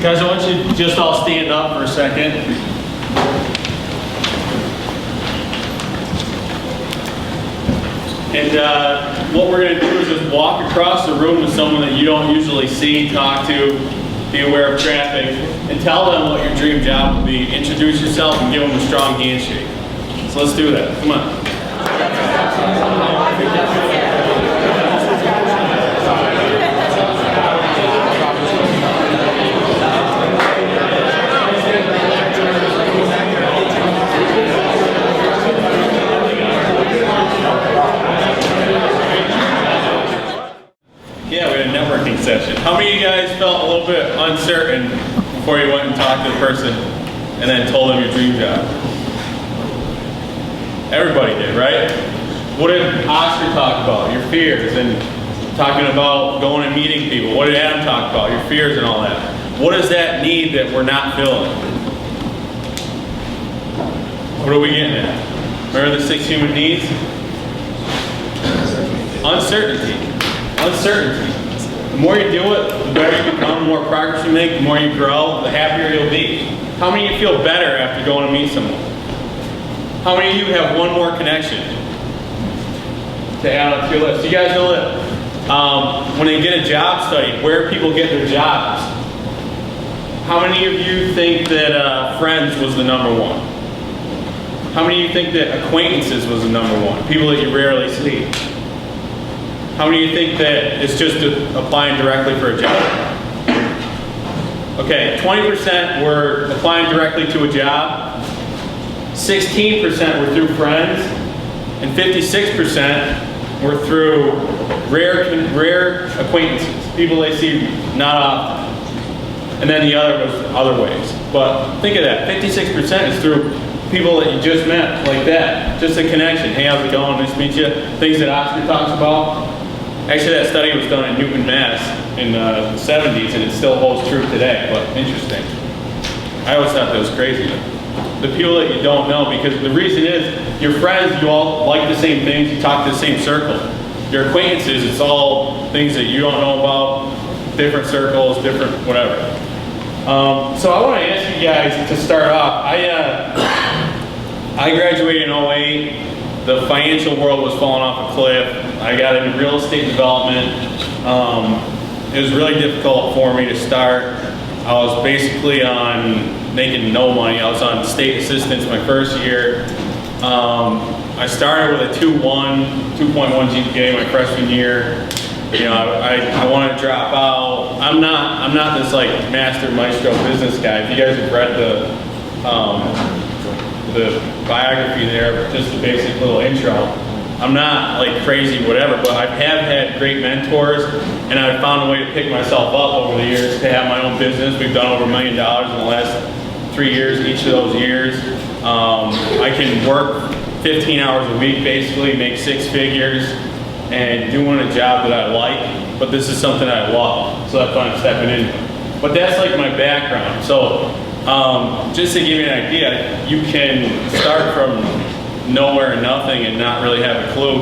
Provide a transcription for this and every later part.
Guys, I want you to just all stand up for a second. And what we're going to do is just walk across the room to someone that you don't usually see, talk to, be aware of traffic, and tell them what your dream job will be. Introduce yourself and give them a strong handshake. So let's do that. Come on. Yeah, we had a networking session. How many of you guys felt a little bit uncertain before you went and talked to the person and then told them your dream job? Everybody did, right? What did Oscar talk about? Your fears, and talking about going and meeting people. What did Adam talk about? Your fears and all that. What is that need that we're not filling? What are we getting at? Remember the 6 human needs? Uncertainty. Uncertainty. The more you do it, the better you become, the more progress you make, the more you grow, the happier you'll be. How many of you feel better after going to meet someone? How many of you have one more connection to add on to your list? You guys know that when they get a job study, where people get their jobs, how many of you think that friends was the number one? How many of you think that acquaintances was the number one? People that you rarely see. How many of you think that it's just applying directly for a job? Okay, 20% were applying directly to a job, 16% were through friends, and 56% were through rare acquaintances, people they see not often. And then the other was other ways. But think of that, 56% is through people that you just met, like that. Just a connection. Hey, how's it going? Nice to meet you. Things that Oscar talks about. Actually, that study was done in Newton, Mass. In the 70s, and it still holds true today, but interesting. I always thought that was crazy. The people that you don't know, because the reason is, your friends, you all like the same things, you talk to the same circle. Your acquaintances, it's all things that you don't know about, different circles, different whatever. So I want to ask you guys to start off. I graduated in 08. The financial world was falling off a cliff. I got into real estate development. It was really difficult for me to start. I was basically on making no money. I was on state assistance my first year. I started with a 2.1 GPA my freshman year. You know, I wanted to drop out. I'm not this like master maestro business guy. If you guys have read the biography there, just the basic little intro, I'm not like crazy whatever, but I have had great mentors, and I've found a way to pick myself up over the years to have my own business. We've done over $1 million in the last 3 years, each of those years. I can work 15 hours a week basically, make 6 figures, and doing a job that I like, but this is something I love, so that's why I'm stepping in. But that's like my background. So just to give you an idea, you can start from nowhere and nothing and not really have a clue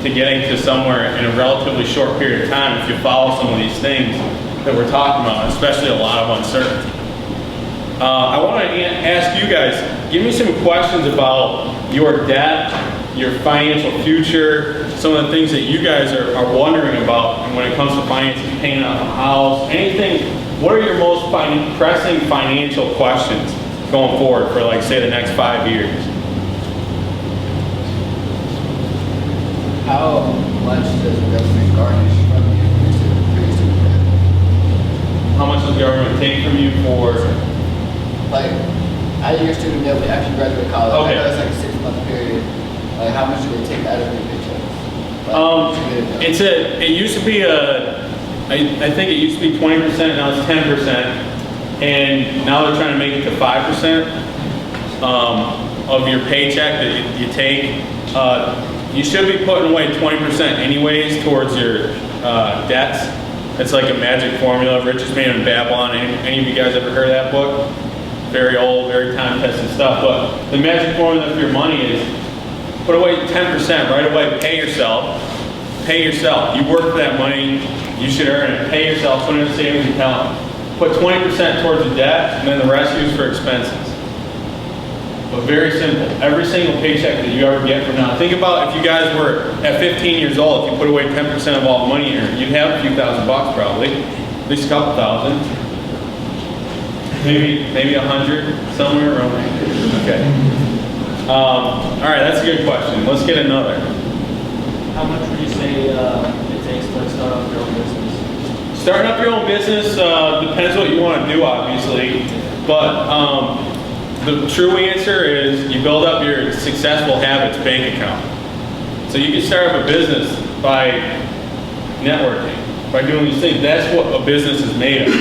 to getting to somewhere in a relatively short period of time if you follow some of these things that we're talking about, especially a lot of uncertainty. I want to ask you guys, give me some questions about your debt, your financial future, some of the things that you guys are wondering about when it comes to finances, paying off a house, anything. What are your most pressing financial questions going forward for, like, say, the next 5 years? How much does the government garnish from you for your student debt? How much does the government take from you for? Like, out of your student debt, when you actually graduate college, Okay. I know it's like a 6-month period. Like, how much do they take out of your paycheck? Like, It used to be I think it used to be 20%, now it's 10%, and now they're trying to make it to 5% of your paycheck that you take. You should be putting away 20% anyways towards your debts. It's like a magic formula, Richest Man in Babylon. Any of you guys ever heard of that book? Very old, very time-tested stuff, but the magic formula for your money is put away 10% right away, pay yourself. Pay yourself. You work for that money, you should earn it. Pay yourself, put it in a savings account, Put 20% towards the debt, and then the rest used for expenses. But very simple. Every single paycheck that you ever get from now. Think about if you guys were at 15 years old, if you put away 10% of all the money here, you'd have a few $1,000 probably. At least a couple thousand. Maybe 100, somewhere around there. Okay. All right, that's a good question. Let's get another. How much would you say it takes to start off your own business? Starting up your own business depends what you want to do, obviously. But the true answer is you build up your successful habits bank account. So you can start up a business by networking, by doing these things. That's what a business is made of.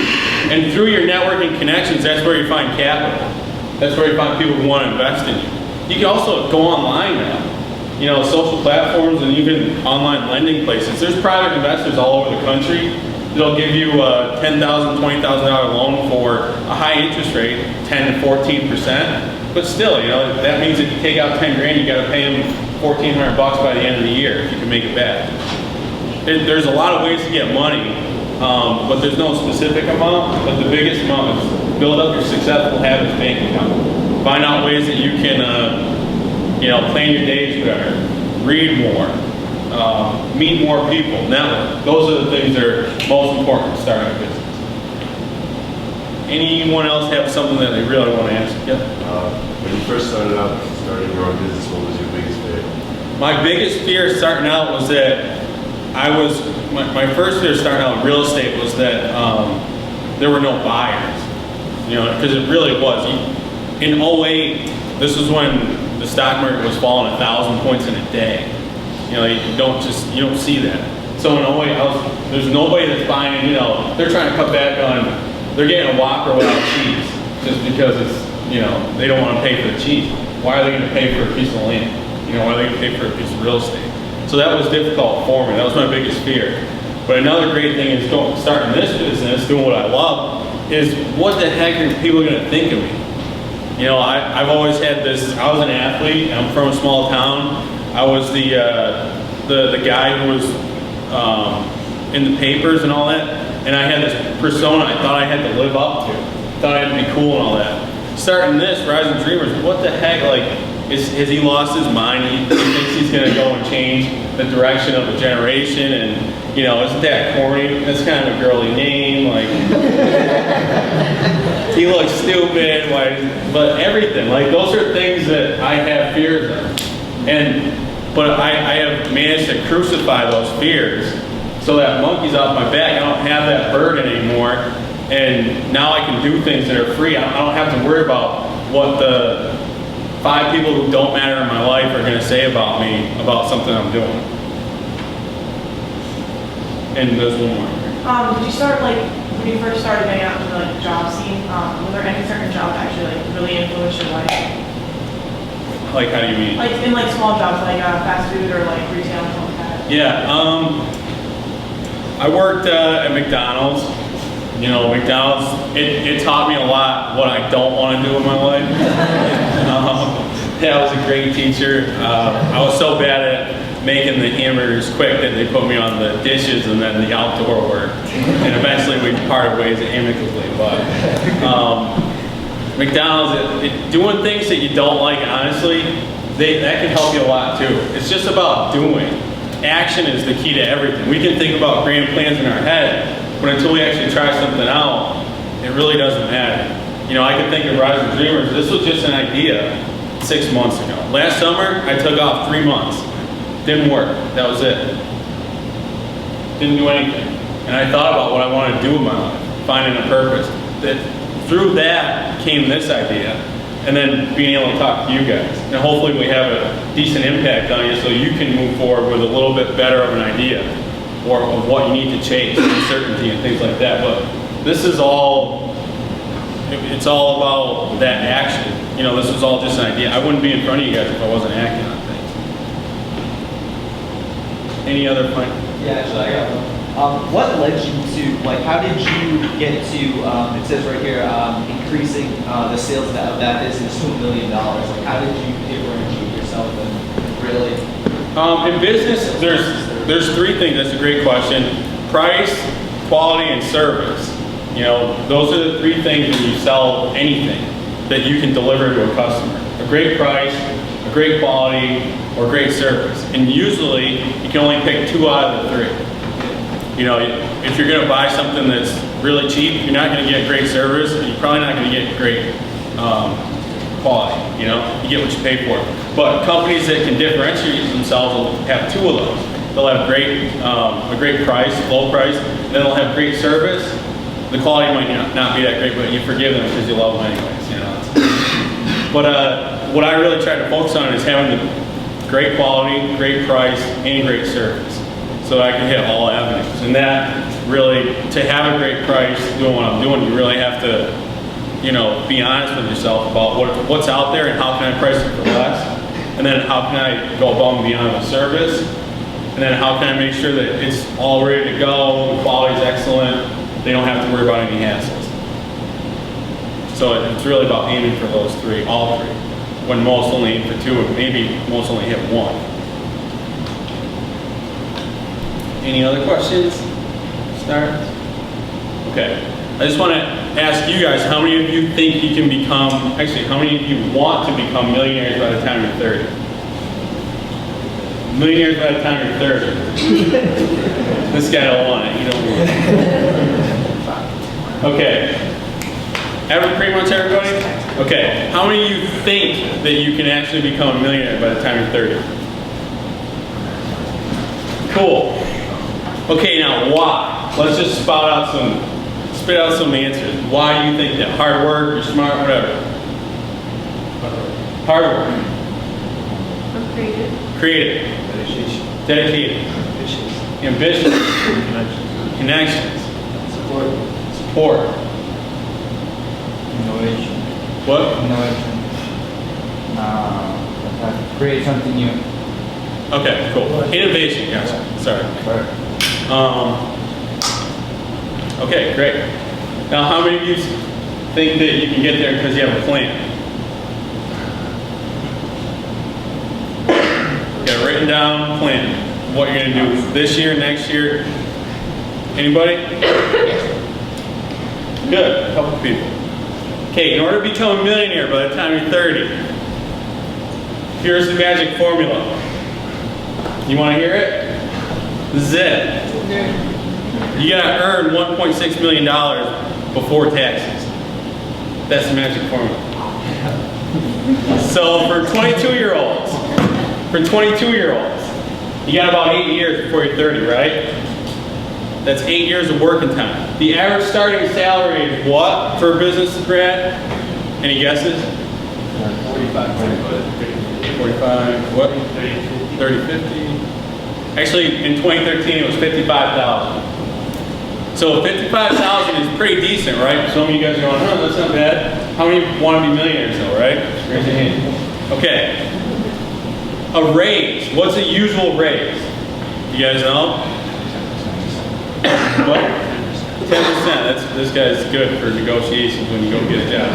And through your networking connections, that's where you find capital. That's where you find people who want to invest in you. You can also go online now. You know, social platforms and even online lending places. There's private investors all over the country. They'll give you a $10,000, $20,000 loan for a high interest rate, 10 to 14%. But still, you know, that means if you take out 10 grand, you got to pay them $1,400 by the end of the year if you can make it back. There's a lot of ways to get money, but there's no specific amount. But the biggest amount is build up your successful habits bank account. Find out ways that you can, you know, plan your days better, read more. Meet more people, network. Those are the things that are most important to starting a business. Anyone else have something that they really want to ask? Yep. When you first started out starting your own business, what was your biggest fear? My biggest fear starting out was that my first fear starting out in real estate was that there were no buyers. You know, because it really was. In 08, this was when the stock market was falling 1,000 points in a day. You know, you don't see that. So in 08, there's nobody that's buying, you know, they're trying to cut back on, they're getting a Whopper without cheese just because it's, you know, they don't want to pay for the cheese. Why are they going to pay for a piece of land? You know, why are they going to pay for a piece of real estate? So that was difficult for me. That was my biggest fear. But another great thing is starting this business, doing what I love, is what the heck are people going to think of me? You know, I've always had this, I was an athlete, I'm from a small town. I was the guy who was in the papers and all that, and I had this persona I thought I had to live up to. Thought I had to be cool and all that. Starting this, Rising Dreamers, what the heck, like, has he lost his mind? He thinks he's gonna go and change the direction of a generation, and, you know, isn't that corny? That's kind of a girly name, like, he looks stupid, like, but everything, like, those are things that I have fears of. But I have managed to crucify those fears so that monkey's off my back. I don't have that burden anymore. And now I can do things that are free. I don't have to worry about what the 5 people who don't matter in my life are going to say about me, about something I'm doing. And there's one more. Did you start, like, when you first started getting out into, like, the job scene, were there any certain jobs that actually, like, really influenced your life? Like, how do you mean? Like, in, like, small jobs, like fast food or, like, retail and stuff like that? Yeah, I worked at McDonald's. You know, McDonald's, it taught me a lot what I don't want to do in my life. Yeah, I was a great teacher. I was so bad at making the hamburgers quick that they put me on the dishes and then the outdoor work. And eventually we parted ways amicably. But McDonald's, doing things that you don't like, honestly, that can help you a lot too. It's just about doing. Action is the key to everything. We can think about grand plans in our head, but until we actually try something out, it really doesn't matter. You know, I can think of Rising Dreamers. This was just an idea 6 months ago. Last summer, I took off 3 months. Didn't work. That was it. Didn't do anything. And I thought about what I wanted to do with my life, finding a purpose. Through that came this idea, and then being able to talk to you guys. And hopefully we have a decent impact on you so you can move forward with a little bit better of an idea or of what you need to chase, uncertainty and things like that. But this is all, it's all about that action. You know, this was all just an idea. I wouldn't be in front of you guys if I wasn't acting on things. Any other point? Yeah, actually, I got one. What led you to, like, how did you get to, it says right here, increasing the sales of that business to $1 million? Like, how did you differentiate yourself and really? In business, there's 3 things. That's a great question. Price, quality, and service. You know, those are the three things when you sell anything that you can deliver to a customer. A great price, a great quality, or great service. And usually, you can only pick 2 out of the 3. You know, if you're gonna buy something that's really cheap, you're not gonna get great service, and you're probably not gonna get great quality, you know? You get what you pay for. But companies that can differentiate themselves will have 2 of those. They'll have a great price, low price, then they'll have great service. The quality might not be that great, but you forgive them because you love them anyways, you know? But what I really try to focus on is having the great quality, great price, and great service, so that I can hit all avenues. And that really, to have a great price doing what I'm doing, you really have to, you know, be honest with yourself about what's out there and how can I price it for less, and then how can I go above and beyond with service, and then how can I make sure that it's all ready to go, the quality's excellent, they don't have to worry about any hassles. So it's really about aiming for those 3, all 3. When most only aim for 2, and maybe most only hit 1. Any other questions? Start? Okay. I just want to ask you guys, how many of you think you can become, actually, how many of you want to become millionaires by the time you're 30? Millionaires by the time you're 30. This guy don't want it, you don't want it. Okay. Pretty much everybody? Okay. How many of you think that you can actually become a millionaire by the time you're 30? Cool. Okay, now why? Let's just spit out some answers. Why do you think that? Hard work, you're smart, whatever. Hard work. I'm creative. Creative. Dedicated. Ambitious. Connections. Support. Innovation. What? Innovation. Create something new. Okay, cool. Innovation, yes. Sorry. Okay, great. Now, how many of you think that you can get there because you have a plan? You got a written down plan. What you're going to do this year, next year. Anybody? Good, a couple people. Okay, in order to become a millionaire by the time you're 30, here's the magic formula. You want to hear it? This is it. You gotta earn $1.6 million before taxes. That's the magic formula. So for 22-year-olds, you got about 8 years before you're 30, right? That's 8 years of working time. The average starting salary is what for a business grad? Any guesses? 45, what? 30, 50? Actually, in 2013, it was 55,000. So 55,000 is pretty decent, right? Some of you guys are going, oh, that's not bad. How many want to be millionaires though, right? Raise your hand. Okay. A raise. What's a usual raise? You guys know? What? 10%. This guy's good for negotiations when you go get a job.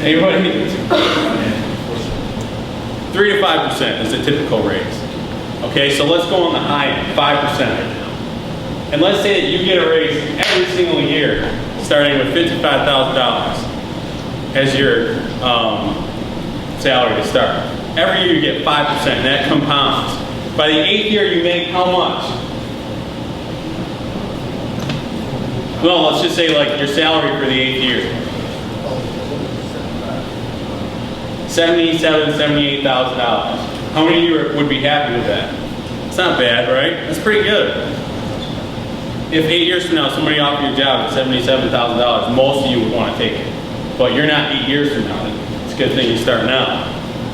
Anybody? 3 to 5% is a typical raise. Okay, so let's go on the high end, 5%. And let's say that you get a raise every single year, starting with $55,000 as your salary to start. Every year you get 5%, and that compounds. By the 8th year, you make how much? Well, let's just say like your salary for the 8th year. $77,000, $78,000. How many of you would be happy with that? It's not bad, right? That's pretty good. If 8 years from now somebody offered you a job at $77,000, most of you would want to take it. But you're not 8 years from now. It's a good thing you start now.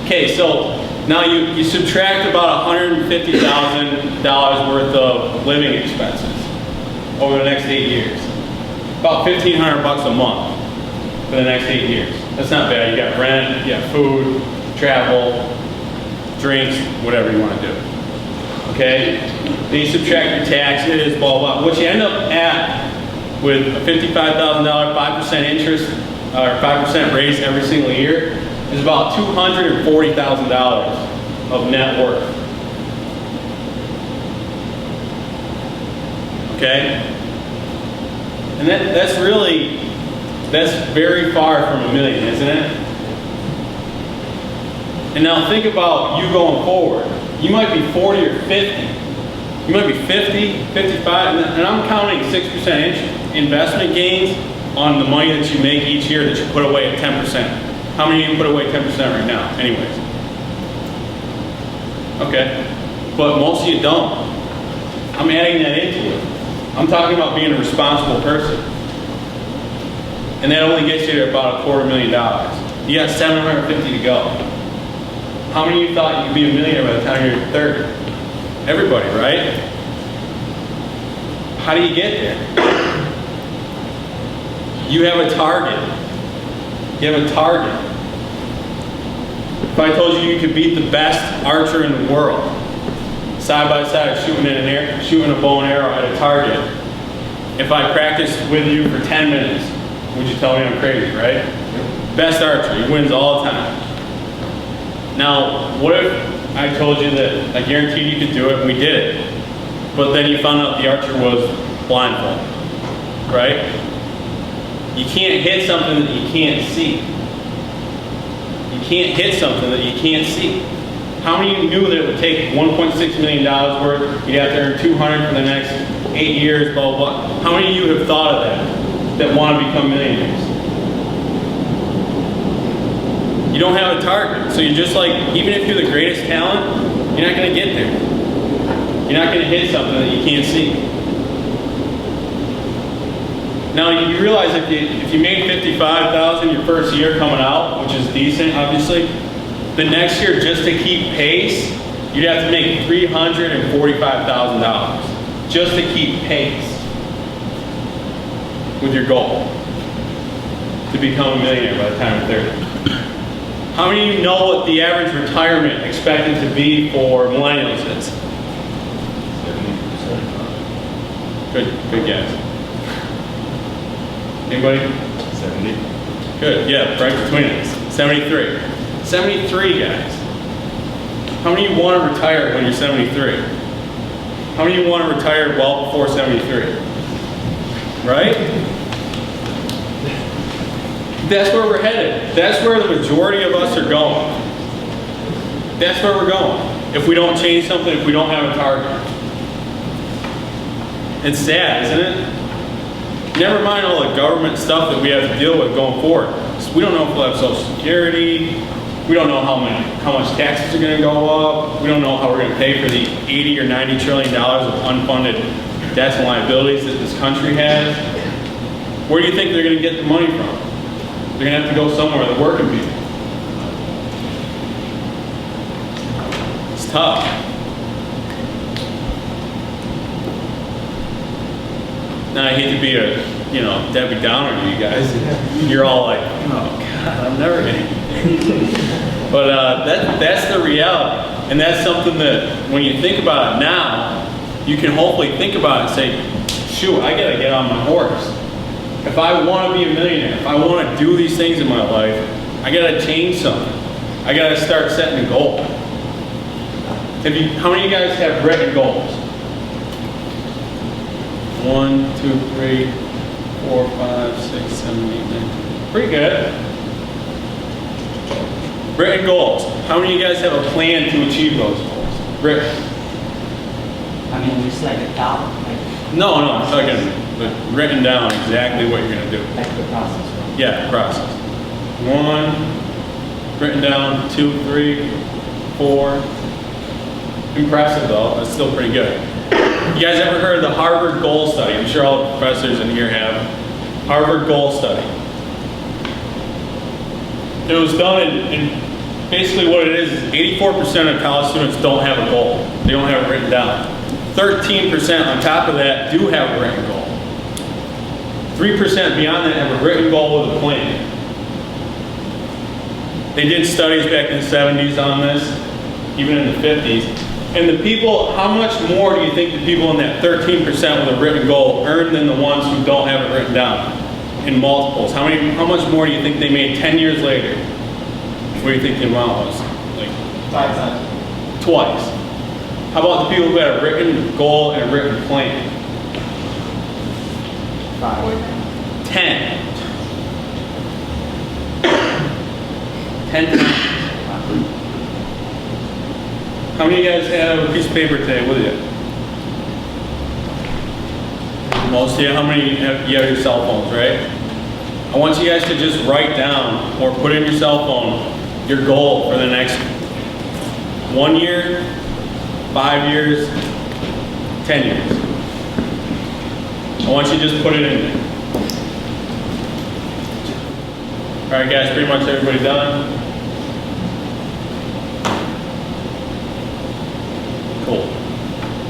Okay, so now you subtract about $150,000 worth of living expenses over the next 8 years. About $1,500 a month for the next 8 years. That's not bad. You got rent, you got food, travel, drinks, whatever you want to do. Okay? Then you subtract your taxes, blah, blah. What you end up at with a $55,000, 5% interest, or 5% raise every single year is about $240,000 of net worth. Okay? And that's very far from $1 million, isn't it? And now think about you going forward. You might be 40 or 50. You might be 50, 55, and I'm counting 6% investment gains on the money that you make each year that you put away at 10%. How many of you put away 10% right now, anyways? Okay, but most of you don't. I'm adding that into it. I'm talking about being a responsible person. And that only gets you to about $250,000. You got 750 to go. How many of you thought you could be a millionaire by the time you're 30? Everybody, right? How do you get there? You have a target. You have a target. If I told you you could beat the best archer in the world, side by side, shooting a bow and arrow at a target, if I practiced with you for 10 minutes, would you tell me I'm crazy, right? Best archer, he wins all the time. Now, what if I told you that I guaranteed you could do it and we did it, but then you found out the archer was blindfolded, right? You can't hit something that you can't see. You can't hit something that you can't see. How many of you knew that it would take $1.6 million worth, you'd have to earn 200 for the next 8 years, blah, blah, blah. How many of you have thought of that want to become millionaires? You don't have a target. So you're just like, even if you're the greatest talent, you're not going to get there. You're not going to hit something that you can't see. Now you realize if you made $55,000 your first year coming out, which is decent, obviously, the next year just to keep pace, you'd have to make $345,000 just to keep pace with your goal to become a millionaire by the time you're 30. How many of you know what the average retirement expected to be for millennials is? 70%. Good guess. Anybody? 70. Good, yeah, right between us. 73. 73 guys. How many of you want to retire when you're 73? How many of you want to retire well before 73? Right? That's where we're headed. That's where the majority of us are going. That's where we're going. If we don't change something, if we don't have a target. It's sad, isn't it? Never mind all the government stuff that we have to deal with going forward. So we don't know if we'll have Social Security. We don't know how much taxes are going to go up. We don't know how we're going to pay for the $80 or $90 trillion of unfunded debts and liabilities that this country has. Where do you think they're going to get the money from? They're going to have to go somewhere, the working people. It's tough. Now I hate to be a, Debbie Downer to you guys. You're all like, oh God, I'm never gonna. But that's the reality, and that's something that when you think about it now, you can hopefully think about it and say, shoot, I gotta get on my horse. If I want to be a millionaire, if I want to do these things in my life, I gotta change something. I gotta start setting a goal. How many of you guys have written goals? 1, 2, 3, 4, 5, 6, 7, 8, 9. Pretty good. Written goals. How many of you guys have a plan to achieve those goals? Written. I mean, just like a thought, No, I'm talking written down exactly what you're going to do. like the process, right? Yeah, the process. 1, written down, 2, 3, 4. Impressive though, that's still pretty good. You guys ever heard of the Harvard Goal Study? I'm sure all the professors in here have. Harvard Goal Study. It was done in basically what it is 84% of college students don't have a goal. They don't have it written down. 13% on top of that do have a written goal. 3% beyond that have a written goal with a plan. They did studies back in the 70s on this, even in the 50s. And the people, how much more do you think the people in that 13% with a written goal earn than the ones who don't have it written down in multiples? How much more do you think they made 10 years later? What do you think the amount was? Like 5 times. twice. How about the people who had a written goal and a written plan? 5 5. 10. 10 times. How many of you guys have a piece of paper today with you? Most of you, how many have, you have your cell phones, right? I want you guys to just write down or put in your cell phone your goal for the next 1 year, 5 years, 10 years. I want you to just put it in there. All right, guys, pretty much everybody done? Cool.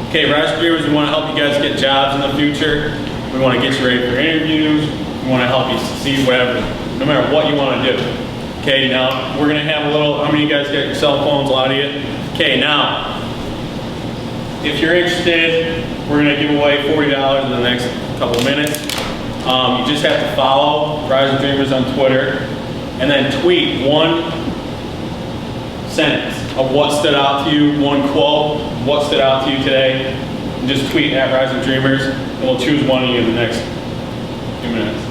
Okay, Rise Dreamers, we want to help you guys get jobs in the future. We want to get you ready for interviews. We want to help you succeed, whatever, no matter what you want to do. Okay, now we're going to have a little, how many of you guys got your cell phones, a lot of you? Okay, now, if you're interested, we're going to give away $40 in the next couple minutes. You just have to follow Rise Dreamers on Twitter and then tweet one sentence of what stood out to you, one quote, what stood out to you today. And just tweet at Rise Dreamers, and we'll choose one of you in the next few minutes.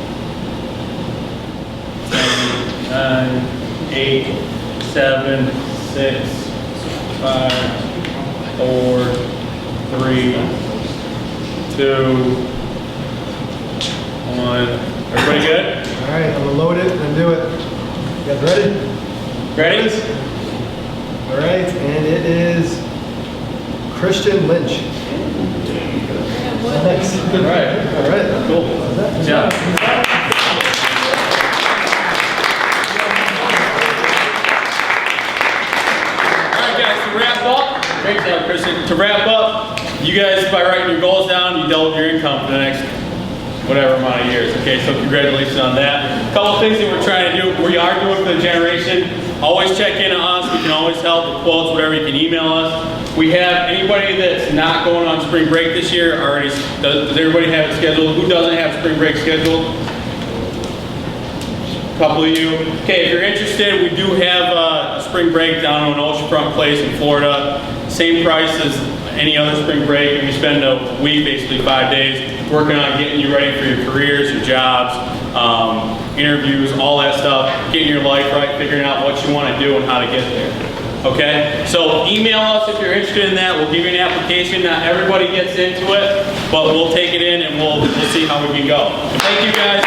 10, 9, 8, 7, 6, 5, 4, 3, 2, 1. Everybody good? All right, I'm gonna load it and do it. You guys ready? Ready? All right, and it is Christian Lynch. Nice. All right. All right. Cool. Good job. Alright guys, to wrap up, great job Christian. To wrap up, you guys by writing your goals down, you doubled your income for the next whatever amount of years. Okay, so congratulations on that. A couple things that we're trying to do, we are doing for the generation. Always check in on us, we can always help with quotes, whatever, you can email us. We have anybody that's not going on spring break this year already, does everybody have it scheduled? Who doesn't have spring break scheduled? A couple of you. Okay, if you're interested, we do have a spring break down on Oceanfront Place in Florida. Same price as any other spring break, and we spend a week, basically 5 days, working on getting you ready for your careers, your jobs, interviews, all that stuff, getting your life right, figuring out what you want to do and how to get there. Okay? So email us if you're interested in that. We'll give you an application. Not everybody gets into it, but we'll take it in and we'll see how we can go. Thank you guys.